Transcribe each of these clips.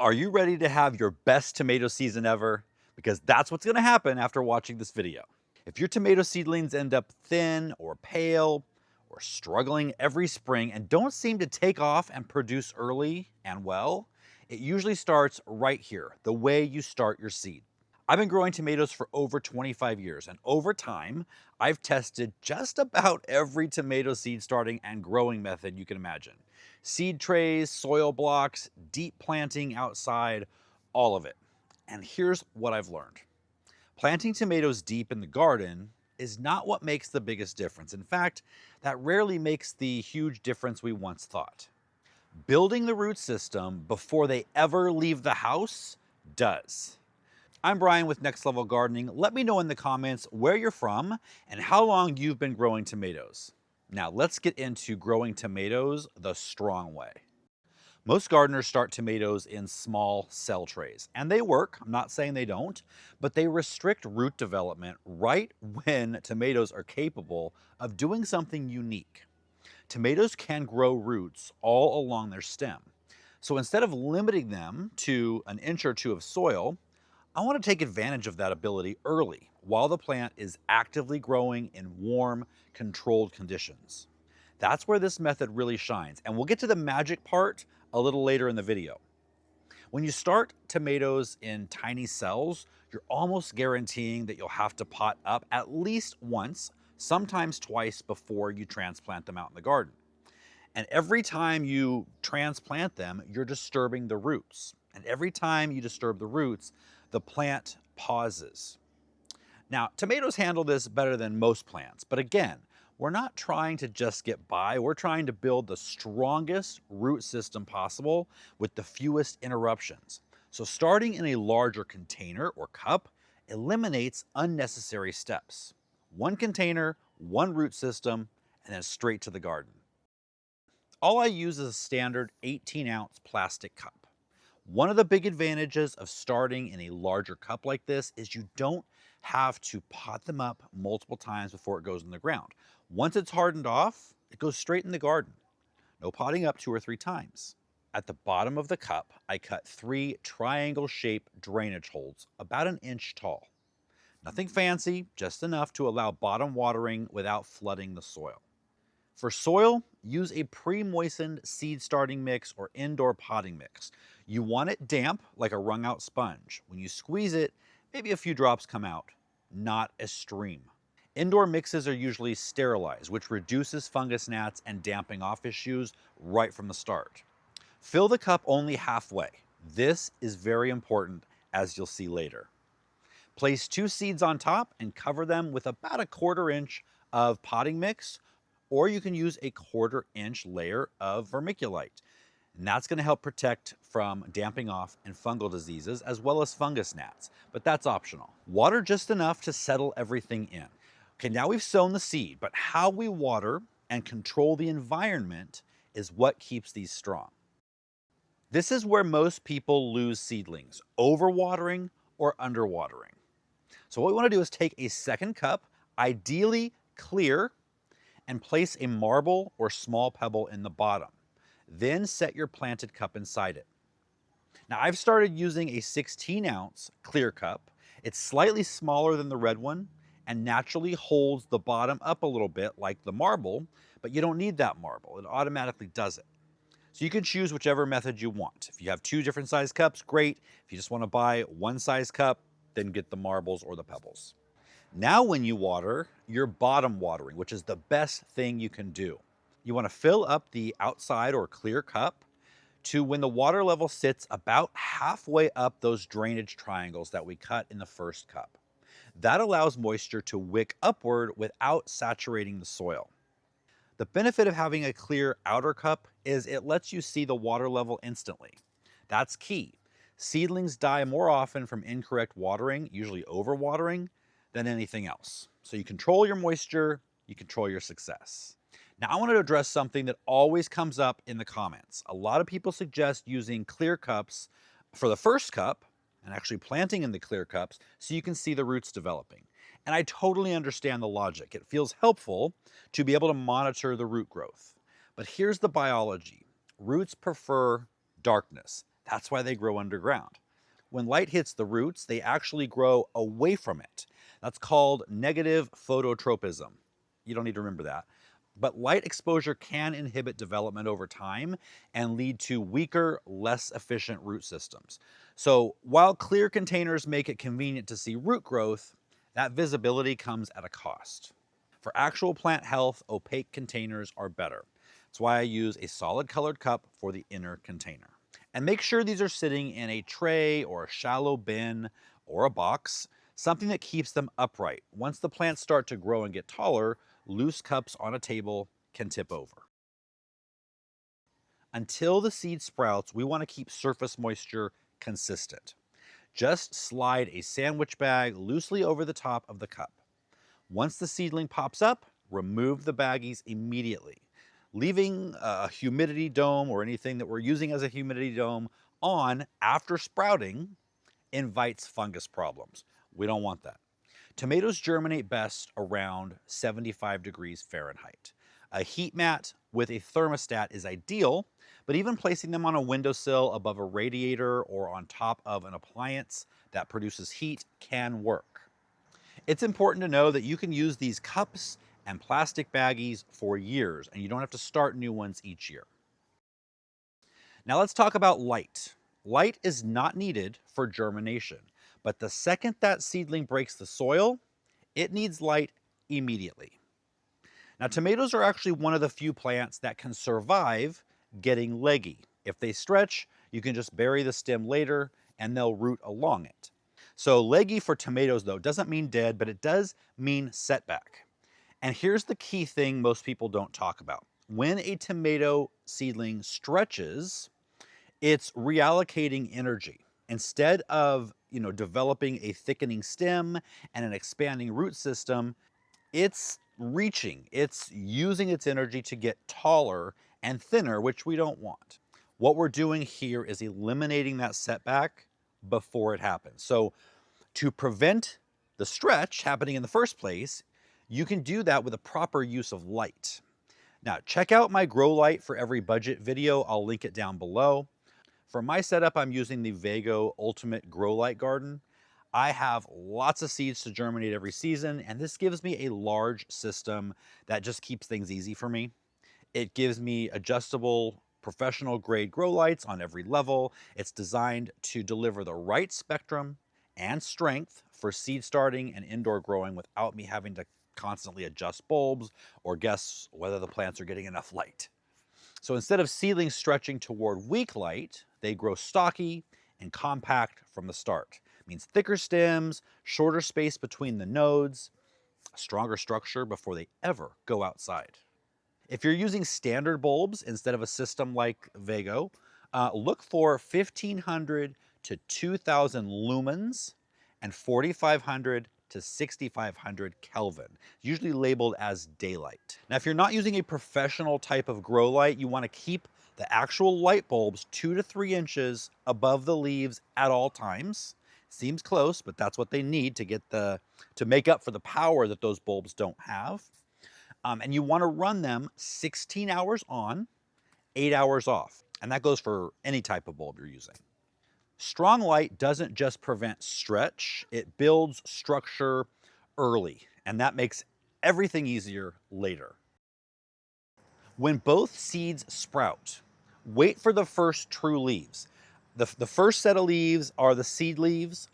Are you ready to have your best tomato season ever? Because that's what's gonna happen after watching this video. If your tomato seedlings end up thin or pale or struggling every spring and don't seem to take off and produce early and well, it usually starts right here, the way you start your seed. I've been growing tomatoes for over 25 years, and over time, I've tested just about every tomato seed starting and growing method you can imagine. Seed trays, soil blocks, deep planting outside, all of it. And here's what I've learned. Planting tomatoes deep in the garden is not what makes the biggest difference. In fact, that rarely makes the huge difference we once thought. Building the root system before they ever leave the house does. I'm Brian with Next Level Gardening. Let me know in the comments where you're from and how long you've been growing tomatoes. Now let's get into growing tomatoes the strong way. Most gardeners start tomatoes in small cell trays, and they work. I'm not saying they don't, but they restrict root development right when tomatoes are capable of doing something unique. Tomatoes can grow roots all along their stem. So instead of limiting them to an inch or two of soil, I want to take advantage of that ability early while the plant is actively growing in warm, controlled conditions. That's where this method really shines, and we'll get to the magic part a little later in the video. When you start tomatoes in tiny cells, you're almost guaranteeing that you'll have to pot up at least once, sometimes twice before you transplant them out in the garden. And every time you transplant them, you're disturbing the roots. And every time you disturb the roots, the plant pauses. Now, tomatoes handle this better than most plants, but again, we're not trying to just get by. We're trying to build the strongest root system possible with the fewest interruptions. So starting in a larger container or cup eliminates unnecessary steps. One container, one root system, and then straight to the garden. All I use is a standard 18-ounce plastic cup. One of the big advantages of starting in a larger cup like this is you don't have to pot them up multiple times before it goes in the ground. Once it's hardened off, it goes straight in the garden. No potting up 2 or 3 times. At the bottom of the cup, I cut 3 triangle-shaped drainage holes, about an inch tall. Nothing fancy, just enough to allow bottom watering without flooding the soil. For soil, use a pre-moistened seed starting mix or indoor potting mix. You want it damp, like a wrung-out sponge. When you squeeze it, maybe a few drops come out, not a stream. Indoor mixes are usually sterilized, which reduces fungus gnats and damping off issues right from the start. Fill the cup only halfway. This is very important, as you'll see later. Place 2 seeds on top and cover them with about a 1/4 inch of potting mix, or you can use a 1/4 inch layer of vermiculite. And that's going to help protect from damping off and fungal diseases as well as fungus gnats, but that's optional. Water just enough to settle everything in. Okay, now we've sown the seed, but how we water and control the environment is what keeps these strong. This is where most people lose seedlings, overwatering or underwatering. So what we want to do is take a second cup, ideally clear, and place a marble or small pebble in the bottom. Then set your planted cup inside it. Now I've started using a 16-ounce clear cup. It's slightly smaller than the red one and naturally holds the bottom up a little bit like the marble, but you don't need that marble. It automatically does it. So you can choose whichever method you want. If you have 2 different size cups, great. If you just want to buy one size cup, then get the marbles or the pebbles. Now when you water, you're bottom watering, which is the best thing you can do. You want to fill up the outside or clear cup to when the water level sits about halfway up those drainage triangles that we cut in the first cup. That allows moisture to wick upward without saturating the soil. The benefit of having a clear outer cup is it lets you see the water level instantly. That's key. Seedlings die more often from incorrect watering, usually overwatering, than anything else. So you control your moisture, you control your success. Now I want to address something that always comes up in the comments. A lot of people suggest using clear cups for the first cup and actually planting in the clear cups so you can see the roots developing. And I totally understand the logic. It feels helpful to be able to monitor the root growth. But here's the biology. Roots prefer darkness. That's why they grow underground. When light hits the roots, they actually grow away from it. That's called negative phototropism. You don't need to remember that. But light exposure can inhibit development over time and lead to weaker, less efficient root systems. So while clear containers make it convenient to see root growth, that visibility comes at a cost. For actual plant health, opaque containers are better. That's why I use a solid colored cup for the inner container. And make sure these are sitting in a tray or a shallow bin or a box, something that keeps them upright. Once the plants start to grow and get taller, loose cups on a table can tip over. Until the seed sprouts, we want to keep surface moisture consistent. Just slide a sandwich bag loosely over the top of the cup. Once the seedling pops up, remove the baggies immediately. Leaving a humidity dome or anything that we're using as a humidity dome on after sprouting invites fungus problems. We don't want that. Tomatoes germinate best around 75 degrees Fahrenheit. A heat mat with a thermostat is ideal, but even placing them on a windowsill above a radiator or on top of an appliance that produces heat can work. It's important to know that you can use these cups and plastic baggies for years, and you don't have to start new ones each year. Now let's talk about light. Light is not needed for germination, but the second that seedling breaks the soil, it needs light immediately. Now, tomatoes are actually one of the few plants that can survive getting leggy. If they stretch, you can just bury the stem later and they'll root along it. So leggy for tomatoes, though, doesn't mean dead, but it does mean setback. And here's the key thing most people don't talk about. When a tomato seedling stretches, it's reallocating energy. Instead of, developing a thickening stem and an expanding root system, it's reaching, it's using its energy to get taller and thinner, which we don't want. What we're doing here is eliminating that setback before it happens. So to prevent the stretch happening in the first place, you can do that with a proper use of light. Now, check out my grow light for every budget video. I'll link it down below. For my setup, I'm using the Vego Ultimate Grow Light Garden. I have lots of seeds to germinate every season, and this gives me a large system that just keeps things easy for me. It gives me adjustable professional grade grow lights on every level. It's designed to deliver the right spectrum and strength for seed starting and indoor growing without me having to constantly adjust bulbs or guess whether the plants are getting enough light. So instead of seedlings stretching toward weak light, they grow stocky and compact from the start. It means thicker stems, shorter space between the nodes, a stronger structure before they ever go outside. If you're using standard bulbs instead of a system like Vego, look for 1500 to 2000 lumens and 4500 to 6500 Kelvin, usually labeled as daylight. Now, if you're not using a professional type of grow light, you want to keep the actual light bulbs 2 to 3 inches above the leaves at all times. Seems close, but that's what they need to make up for the power that those bulbs don't have. And you want to run them 16 hours on, 8 hours off. And that goes for any type of bulb you're using. Strong light doesn't just prevent stretch, it builds structure early, and that makes everything easier later. When both seeds sprout, wait for the first true leaves. The first set of leaves are the seed leaves.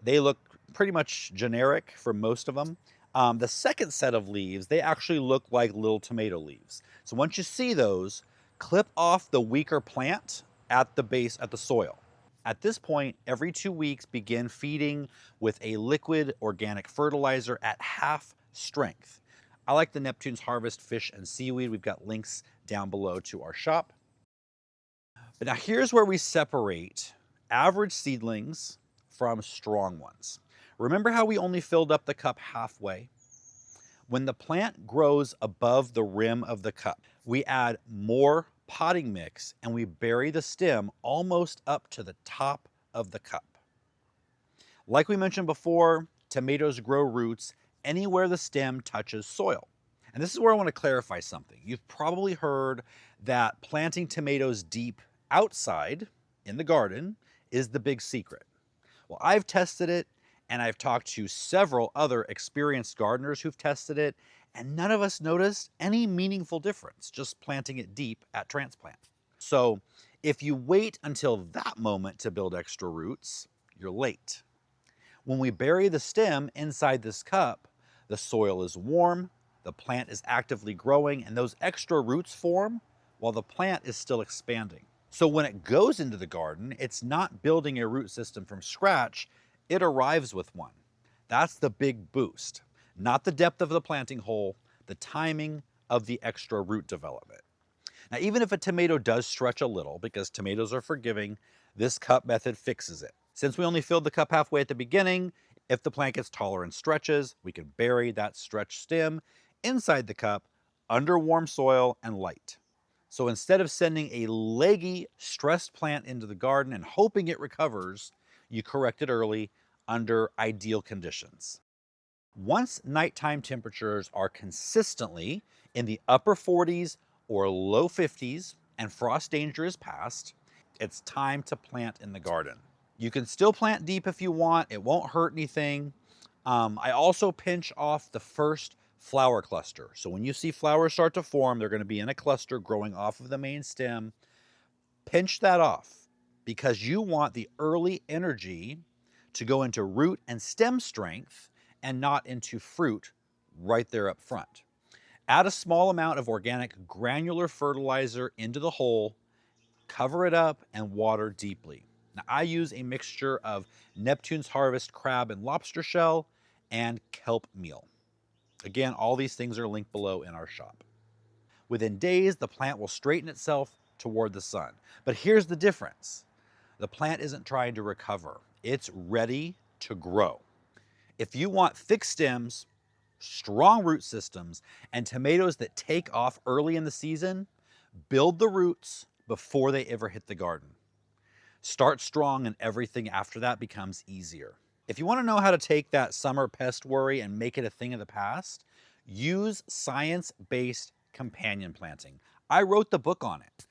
They look pretty much generic for most of them. The second set of leaves, they actually look like little tomato leaves. So once you see those, clip off the weaker plant at the base, at the soil. At this point, every 2 weeks, begin feeding with a liquid organic fertilizer at half strength. I like the Neptune's Harvest Fish and Seaweed. We've got links down below to our shop. But now here's where we separate average seedlings from strong ones. Remember how we only filled up the cup halfway? When the plant grows above the rim of the cup, we add more potting mix and we bury the stem almost up to the top of the cup. Like we mentioned before, tomatoes grow roots anywhere the stem touches soil. And this is where I want to clarify something. You've probably heard that planting tomatoes deep outside in the garden is the big secret. Well, I've tested it, and I've talked to several other experienced gardeners who've tested it, and none of us noticed any meaningful difference just planting it deep at Transplant. So if you wait until that moment to build extra roots, you're late. When we bury the stem inside this cup, the soil is warm, the plant is actively growing, and those extra roots form while the plant is still expanding. So when it goes into the garden, it's not building a root system from scratch, it arrives with one. That's the big boost, not the depth of the planting hole, the timing of the extra root development. Now, even if a tomato does stretch a little, because tomatoes are forgiving, this cup method fixes it. Since we only filled the cup halfway at the beginning, if the plant gets taller and stretches, we can bury that stretched stem inside the cup under warm soil and light. So instead of sending a leggy, stressed plant into the garden and hoping it recovers, you correct it early under ideal conditions. Once nighttime temperatures are consistently in the upper 40s or low 50s and frost danger is past, it's time to plant in the garden. You can still plant deep if you want, it won't hurt anything. I also pinch off the first flower cluster. So when you see flowers start to form, they're going to be in a cluster growing off of the main stem. Pinch that off because you want the early energy to go into root and stem strength and not into fruit right there up front. Add a small amount of organic granular fertilizer into the hole, cover it up, and water deeply. Now, I use a mixture of Neptune's Harvest crab and lobster shell and kelp meal. Again, all these things are linked below in our shop. Within days, the plant will straighten itself toward the sun. But here's the difference. The plant isn't trying to recover. It's ready to grow. If you want thick stems, strong root systems, and tomatoes that take off early in the season, build the roots before they ever hit the garden. Start strong and everything after that becomes easier. If you want to know how to take that summer pest worry and make it a thing of the past, use science-based companion planting. I wrote the book on it,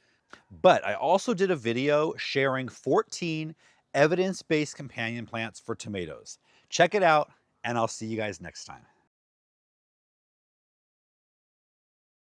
but I also did a video sharing 14 evidence-based companion plants for tomatoes. Check it out, and I'll see you guys next time.